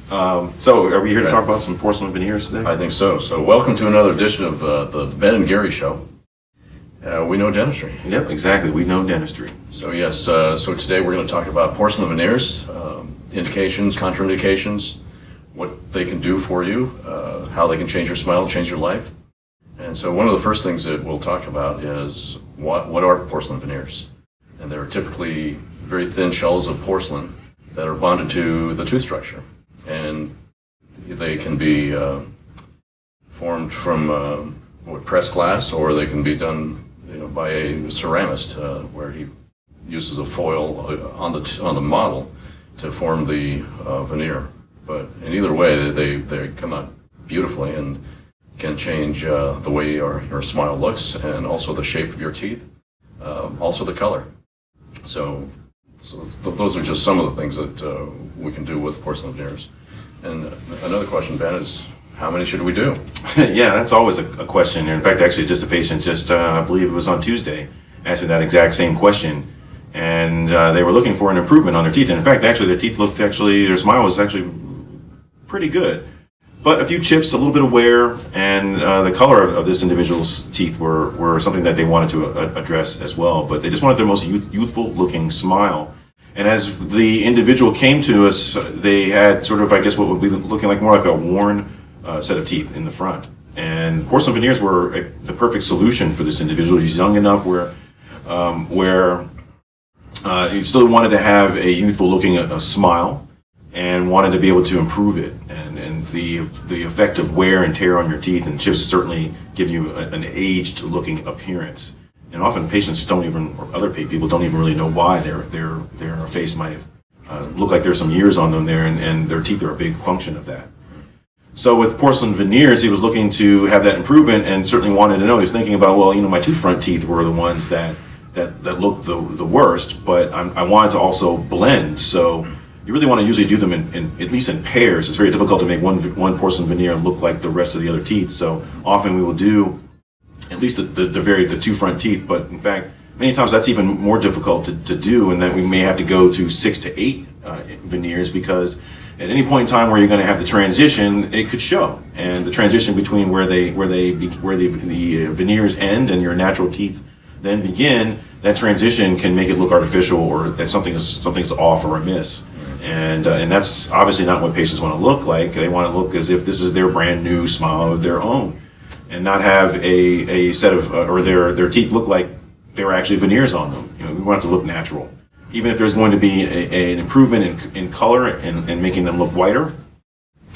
So, are we here to talk about some porcelain veneers today? I think so. So welcome to another edition of the Ben and Gary Show. We know dentistry. Yep, exactly. We know dentistry. So yes, so today we're going to talk about porcelain veneers, indications, contraindications, what they can do for you, how they can change your smile, change your life. And so one of the first things that we'll talk about is what are porcelain veneers? And they're typically very thin shells of porcelain that are bonded to the tooth structure. And they can be formed from pressed glass, or they can be done by a ceramist, where he uses a foil on the model to form the veneer. But in either way, they come out beautifully and can change the way your smile looks, and also the shape of your teeth, also the color. So those are just some of the things that we can do with porcelain veneers. And another question, Ben, is how many should we do? Yeah, that's always a question. In fact, actually, just a patient I believe it was on Tuesday, asked me that exact same question. And they were looking for an improvement on their teeth. And in fact, actually, their smile was actually pretty good. But a few chips, a little bit of wear, and the color of this individual's teeth were something that they wanted to address as well. But they just wanted their most youthful looking smile. And as the individual came to us, they had sort of, I guess, what would be looking like more like a worn set of teeth in the front. And porcelain veneers were the perfect solution for this individual. He's young enough where he still wanted to have a youthful looking smile and wanted to be able to improve it. And the effect of wear and tear on your teeth and chips certainly give you an aged looking appearance. And often patients or other people don't even really know why their face might have look like there's some years on them there, and their teeth are a big function of that. So with porcelain veneers, he was looking to have that improvement, and certainly wanted to know. He was thinking about, well, my two front teeth were the ones that looked the worst, but I wanted to also blend. So you really want to usually do them in at least in pairs. It's very difficult to make one porcelain veneer look like the rest of the other teeth. So often we will do at least the two front teeth, but in fact, many times that's even more difficult to do, and that we may have to go to 6 to 8 veneers, because at any point in time where you're going to have the transition, it could show, and the transition between where the veneers end and your natural teeth then begin, that transition can make it look artificial, or that something's off or amiss. And that's obviously not what patients want to look like. They want to look as if this is their brand new smile of their own, and not have a set of or their teeth look like they were actually veneers on them. We want it to look natural. Even if there's going to be an improvement in color and making them look whiter,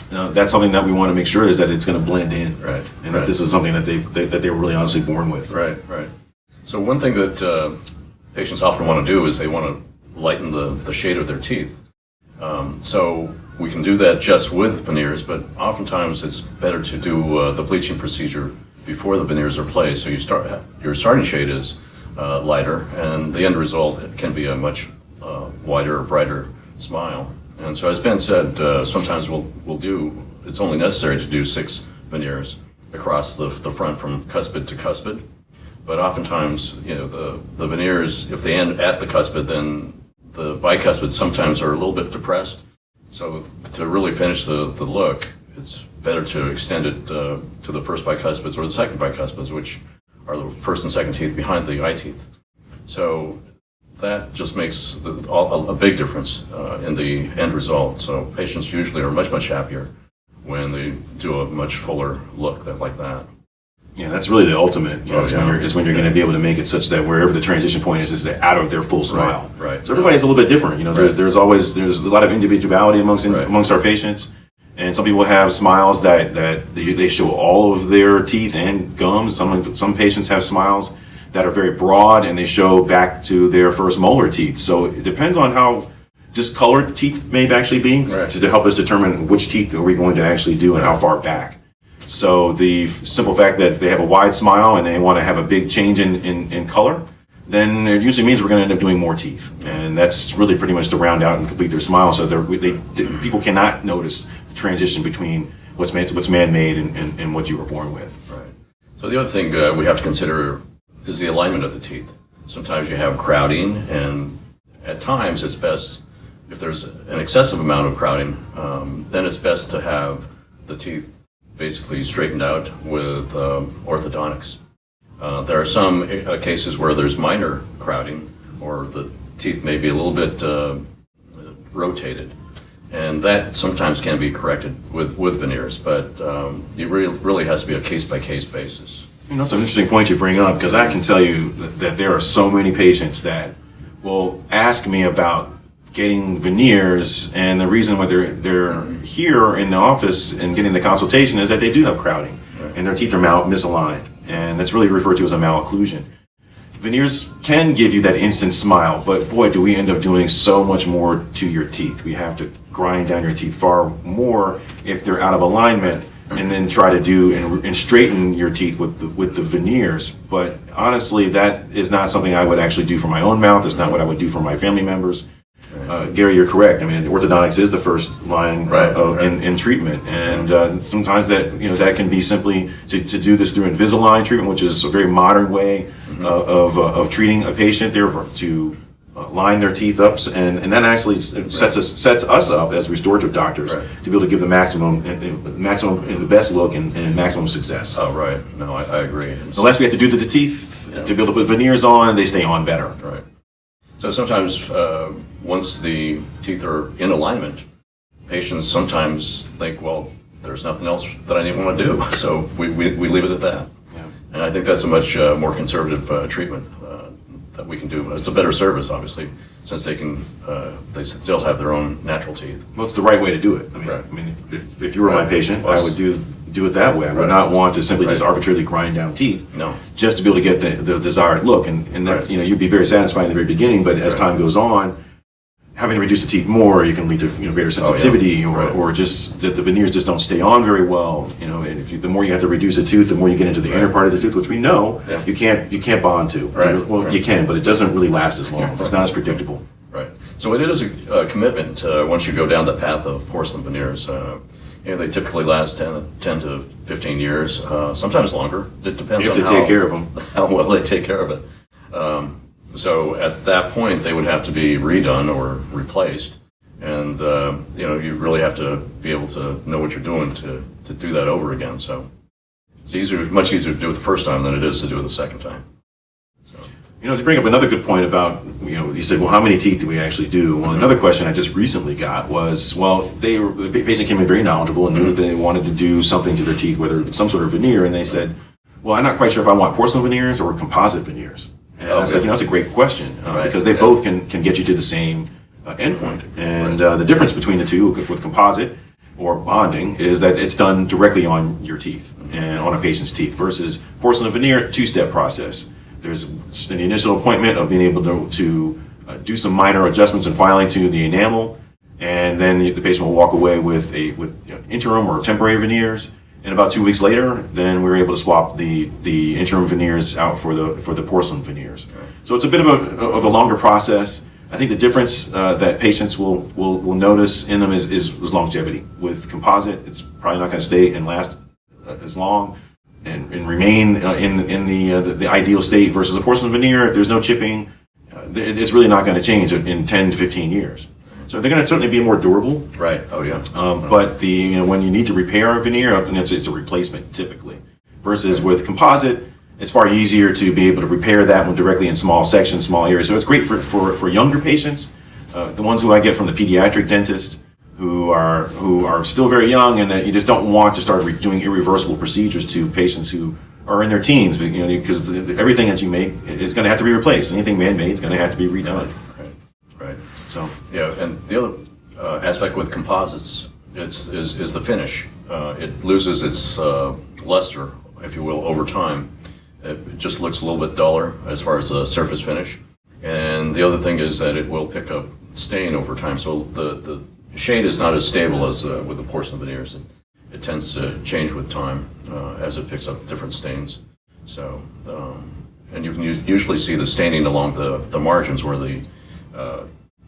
that's something that we want to make sure is that it's going to blend in, right? And that this is something that they were really honestly born with. Right. So one thing that patients often want to do is they want to lighten the shade of their teeth. So we can do that just with veneers, but oftentimes it's better to do the bleaching procedure before the veneers are placed. So your starting shade is lighter, and the end result can be a much wider, brighter smile. And so, as Ben said, sometimes it's only necessary to do 6 veneers across the front from cuspid to cuspid. But oftentimes, the veneers, if they end at the cuspid, then the bicuspids sometimes are a little bit depressed. So to really finish the look, it's better to extend it to the first bicuspids or the second bicuspids, which are the first and second teeth behind the eye teeth. So that just makes a big difference in the end result. So patients usually are much, much happier when they do a much fuller look like that. Yeah, that's really the ultimate. Is when you're going to be able to make it such that wherever the transition point is out of their full smile. Right. So everybody's a little bit different. There's a lot of individuality amongst our patients, and some people have smiles that they show all of their teeth and gums. Some patients have smiles that are very broad and they show back to their first molar teeth. So it depends on how discolored teeth may actually be to help us determine which teeth are we going to actually do and how far back. So the simple fact that they have a wide smile and they want to have a big change in color, then it usually means we're going to end up doing more teeth. And that's really pretty much to round out and complete their smile, so people cannot notice the transition between what's man-made and what you were born with. Right. So the other thing we have to consider is the alignment of the teeth. Sometimes you have crowding, and at times it's best if there's an excessive amount of crowding, then it's best to have the teeth basically straightened out with orthodontics. There are some cases where there's minor crowding, or the teeth may be a little bit rotated, and that sometimes can be corrected with veneers, but it really has to be a case-by-case basis. You know, it's an interesting point you bring up, because I can tell you that there are so many patients that will ask me about getting veneers, and the reason why they're here in the office and getting the consultation is that they do have crowding, right, and their teeth are misaligned, and that's really referred to as a malocclusion. Veneers can give you that instant smile, but boy, do we end up doing so much more to your teeth. We have to grind down your teeth far more if they're out of alignment, and then try to do and straighten your teeth with the veneers. But honestly, that is not something I would actually do for my own mouth. It's not what I would do for my family members. Gary, you're correct. I mean, orthodontics is the first line in treatment, and sometimes that can be simply to do this through Invisalign treatment, which is a very modern way of treating a patient. There to line their teeth up, and that actually sets us up as restorative doctors to be able to give the maximum and the best look and maximum success. Oh, right. No, I agree. The less we have to do to the teeth to be able to put veneers on, they stay on better. Right. So sometimes once the teeth are in alignment, patients sometimes think, well, there's nothing else that I want to do, so we leave it at that. Yeah. And I think that's a much more conservative treatment that we can do. It's a better service, obviously, since they still have their own natural teeth. Well, it's the right way to do it. I mean, if you were my patient, I would do it that way. I would not want to simply just arbitrarily grind down teeth, just to be able to get the desired look. And that, you'd be very satisfied in the very beginning, but as time goes on, having to reduce the teeth more, you can lead to greater sensitivity, or just that the veneers just don't stay on very well. And the more you have to reduce a tooth, the more you get into the inner part of the tooth, which we know you can't bond to. You can, but it doesn't really last as long. It's not as predictable. Right. So it is a commitment once you go down the path of porcelain veneers. They typically last 10 to 15 years, sometimes longer. It depends on take care of them. How well they take care of it. So at that point, they would have to be redone or replaced, and you really have to be able to know what you're doing to do that over again. So it's much easier to do it the first time than it is to do it the second time. To bring up another good point about, you said, well, how many teeth do we actually do? Well, another question I just recently got was, well, the patient came in very knowledgeable and knew that they wanted to do something to their teeth, whether it's some sort of veneer, and they said, well, I'm not quite sure if I want porcelain veneers or composite veneers. And I said, that's a great question, because they both can get you to the same endpoint. And the difference between the two with composite or bonding is that it's done directly on your teeth and on a patient's teeth, versus porcelain veneer, two-step process. There's an initial appointment of being able to do some minor adjustments and filing to the enamel, and then the patient will walk away with interim or temporary veneers. And about 2 weeks later, then we were able to swap the interim veneers out for the porcelain veneers. So it's a bit of a longer process. I think the difference that patients will notice in them is longevity. With composite, it's probably not going to stay and last as long and remain in the ideal state, versus a porcelain veneer. If there's no chipping, it's really not going to change in 10 to 15 years. So they're going to certainly be more durable. Right. Oh yeah. But when you need to repair a veneer, often it's a replacement typically. Versus with composite, it's far easier to be able to repair that one directly in small sections, small areas. So it's great for younger patients, the ones who I get from the pediatric dentist, who are still very young, and that you just don't want to start doing irreversible procedures to patients who are in their teens, because everything that you make is going to have to be replaced. Anything man-made is going to have to be redone. Right. So and the other aspect with composites is the finish. It loses its luster, if you will, over time. It just looks a little bit duller as far as the surface finish. And the other thing is that it will pick up stain over time. So the shade is not as stable as with the porcelain veneers. It tends to change with time as it picks up different stains. So, and you can usually see the staining along the margins where the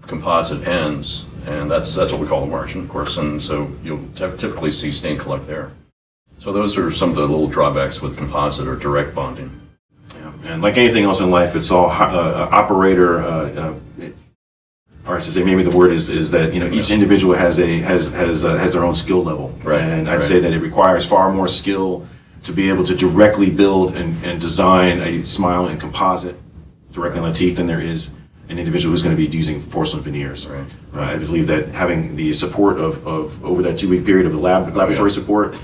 composite ends, and that's what we call the margin, of course. And so you'll typically see stain collect there. So those are some of the little drawbacks with composite or direct bonding. Yeah, and like anything else in life, it's all operator or I should say, maybe the word is that each individual has their own skill level, Right, and I'd right. say that it requires far more skill to be able to directly build and design a smile in composite directly on the teeth than there is an individual who's going to be using porcelain veneers. Right. I believe that having the support of over that 2-week period of the laboratory support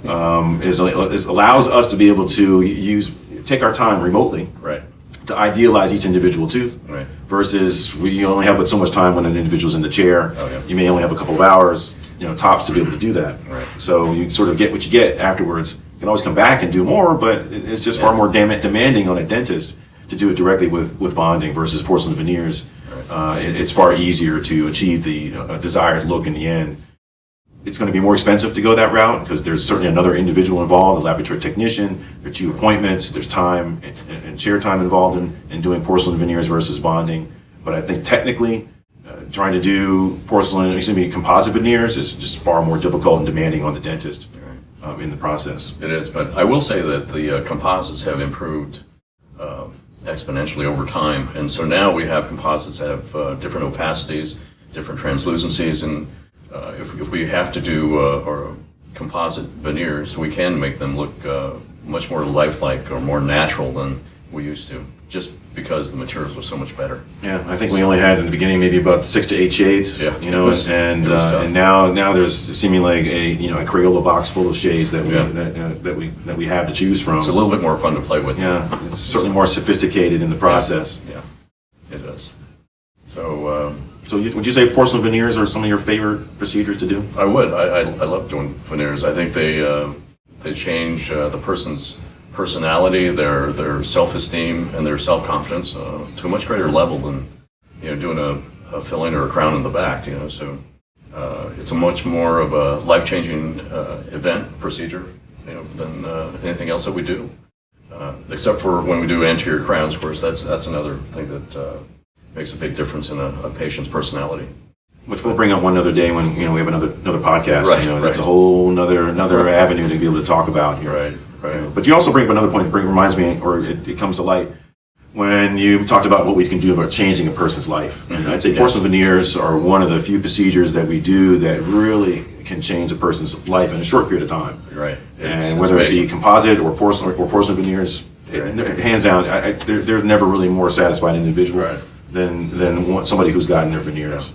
allows us to be able to take our time remotely Right. to idealize each individual tooth, Right. versus we only have but so much time when an individual's in the chair. Oh, yeah. You may only have a couple of hours, tops to be able to do that. Right. So you sort of get what you get afterwards. You can always come back and do more, but it's just far more demanding on a dentist to do it directly with bonding versus porcelain veneers. It's far easier to achieve the desired look in the end. It's going to be more expensive to go that route because there's certainly another individual involved, a laboratory technician, there are 2 appointments, there's time and chair time involved in doing porcelain veneers versus bonding. But I think technically, trying to do composite veneers is just far more difficult and demanding on the dentist in the process. It is, but I will say that the composites have improved exponentially over time, and so now we have composites that have different opacities, different translucencies, and if we have to do or composite veneers, we can make them look much more lifelike or more natural than we used to, just because the materials were so much better. Yeah, I think we only had in the beginning maybe about 6 to 8 shades. Yeah, it was tough. And now there's seeming like a Crayola box full of shades that we have to choose from. It's a little bit more fun to play with. Yeah, it's certainly more sophisticated in the process. Yeah, it is. So would you say porcelain veneers are some of your favorite procedures to do? I would. I love doing veneers. I think they change the person's personality, their self-esteem, and their self-confidence to a much greater level than doing a filling or a crown in the back. So it's a much more of a life-changing event procedure than anything else that we do, except for when we do anterior crowns. Of course, that's another thing that makes a big difference in a patient's personality. Which we'll bring up one other day when we have another podcast. Right, That's right. a whole another avenue to be able to talk about here. Right. But you also bring up another point that reminds me, or it comes to light, when you talked about what we can do about changing a person's life. And I'd say porcelain veneers are one of the few procedures that we do that really can change a person's life in a short period of time. Right. And whether it be composite or porcelain veneers, hands down, they're never really more satisfied individual than somebody who's gotten their veneers.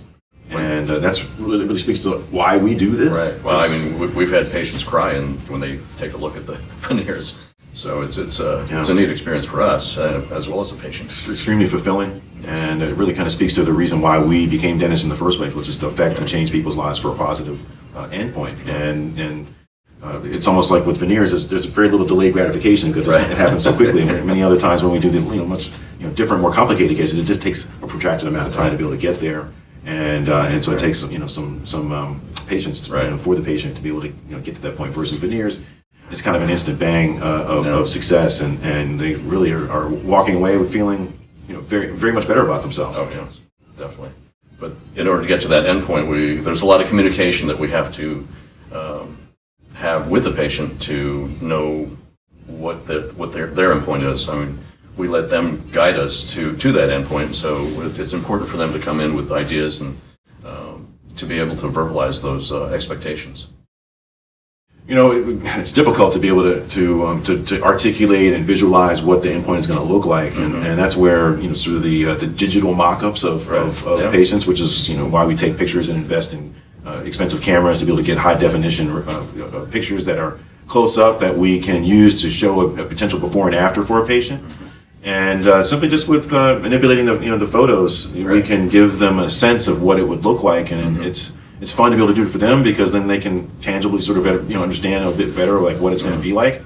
And that's really speaks to why we do this. Right. Well, I mean, we've had patients cry when they take a look at the veneers. So it's a neat experience for us as well as the patient. It's extremely fulfilling, and it really kind of speaks to the reason why we became dentists in the first place, which is to affect and change people's lives for a positive endpoint. And it's almost like with veneers, there's very little delayed gratification because it happens so quickly. Many other times when we do the much different, more complicated cases, it just takes a protracted amount of time to be able to get there. And so it takes some patience for the patient to be able to get to that point. Versus veneers, it's kind of an instant bang of success, and they really are walking away with feeling very very much better about themselves. Oh yes, definitely. But in order to get to that end point, there's a lot of communication that we have to have with the patient to know what their end point is. I mean, we let them guide us to that endpoint. So it's important for them to come in with ideas and to be able to verbalize those expectations. It's difficult to be able to articulate and visualize what the endpoint is going to look like, and that's where sort of the digital mock-ups of patients, which is why we take pictures and invest in expensive cameras to be able to get high definition pictures that are close up that we can use to show a potential before and after for a patient. And simply just with manipulating the photos, we can give them a sense of what it would look like, and it's fun to be able to do it for them because then they can tangibly sort of understand a bit better like what it's going to be like,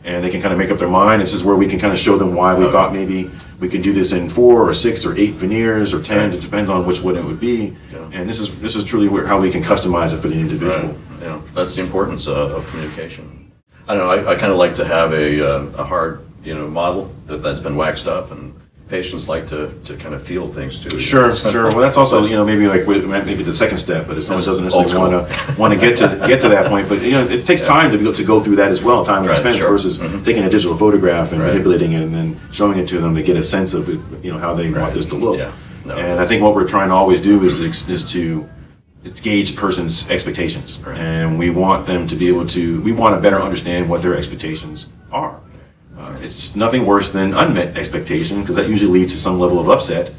and they can kind of make up their mind. This is where we can kind of show them why we thought maybe we could do this in 4 or 6 or 8 veneers or 10. It depends on which one it would be. And this is truly how we can customize it for the individual. Right. That's the importance of communication. I don't know. I kind of like to have a hard model that's been waxed up, and patients like to kind of feel things too. Sure. Well, that's also maybe the second step, but if someone doesn't necessarily want to get to that point, but it takes time to go through that as well, time and expense versus taking a digital photograph and manipulating it and then showing it to them to get a sense of how they want this to look. No, and I think what we're trying to always do is to gauge person's expectations, Right. and we want them to be able to. We want to better understand what their expectations are. It's nothing worse than unmet expectation, because that usually leads to some level of upset.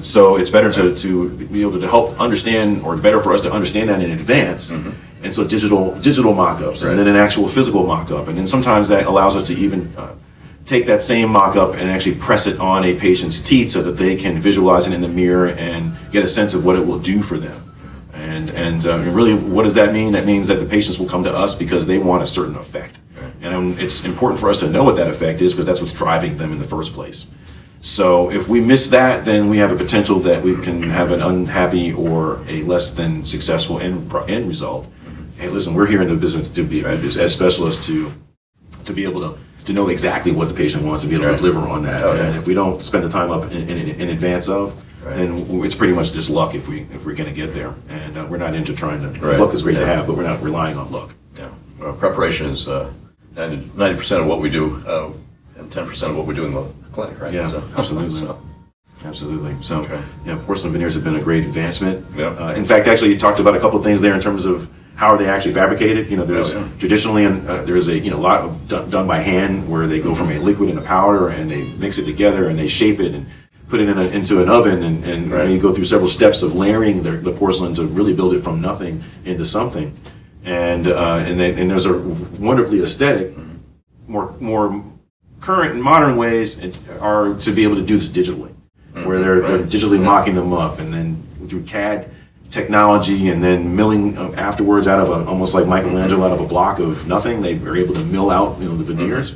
So it's better to be able to help understand, or better for us to understand that in advance. And so digital mock-ups, Right. and then an actual physical mock-up, and then sometimes that allows us to even take that same mock-up and actually press it on a patient's teeth so that they can visualize it in the mirror and get a sense of what it will do for them. And really, what does that mean? That means that the patients will come to us because they want a certain effect. And it's important for us to know what that effect is, because that's what's driving them in the first place. So if we miss that, then we have a potential that we can have an unhappy or a less than successful end result. Hey, listen, we're here in the business to be as specialists to be able to know exactly what the patient wants, to be able to deliver on that. And if we don't spend the time up in advance of, then it's pretty much just luck if we're going to get there. And we're not into trying to. Luck is great to have, but we're not relying on luck. Yeah, well, preparation is 90% of what we do, and 10% of what we do in the clinic, right? Yeah, So, absolutely. Absolutely. So, Okay. yeah, porcelain veneers have been a great advancement. Yeah. In fact, actually, you talked about a couple of things there in terms of how are they actually fabricated. There's traditionally, there's a lot of done by hand, where they go from a liquid and a powder, and they mix it together, and they shape it and put it into an oven, and you go through several steps of layering the porcelain to really build it from nothing into something. And there's a wonderfully aesthetic, more current and modern ways are to be able to do this digitally, where they're digitally mocking them up, and then through CAD technology, and then milling afterwards out of almost like Michelangelo out of a block of nothing. They are able to mill out the veneers.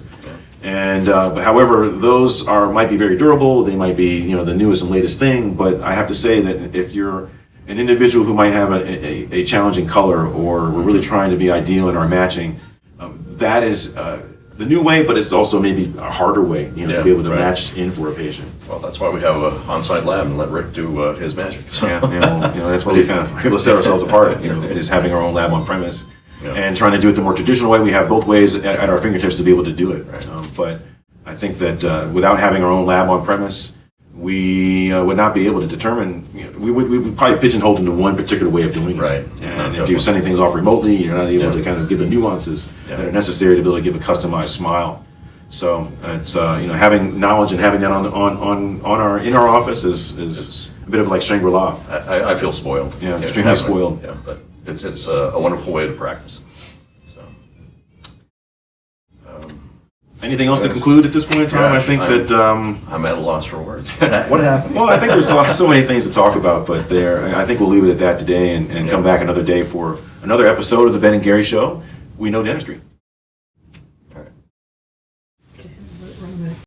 And but however, those might be very durable. They might be the newest and latest thing. But I have to say that if you're an individual who might have a challenging color, or we're really trying to be ideal in our matching, that is the new way, but it's also maybe a harder way, to be able to match in for a patient. Well, that's why we have an on-site lab and let Rick do his magic. So. That's why we kind of able to set ourselves apart. Is having our own lab on premise. And trying to do it the more traditional way. We have both ways at our fingertips to be able to do it. But I think that without having our own lab on premise, we would not be able to determine. We would probably pigeonhole into one particular way of doing it. Right. And if you're sending things off remotely, you're not able to kind of give the nuances that are necessary to be able to give a customized smile. So it's having knowledge and having that in our office is a bit of like Shangri-La. I feel spoiled. Yeah, extremely spoiled. Yeah, but it's a wonderful way to practice. So, anything else to conclude at this point in time? Gosh, I think that I'm at a loss for words. What happened? well, I think there's so many things to talk about, but I think we'll leave it at that today, and come back another day for another episode of the Ben and Gary Show. We know dentistry.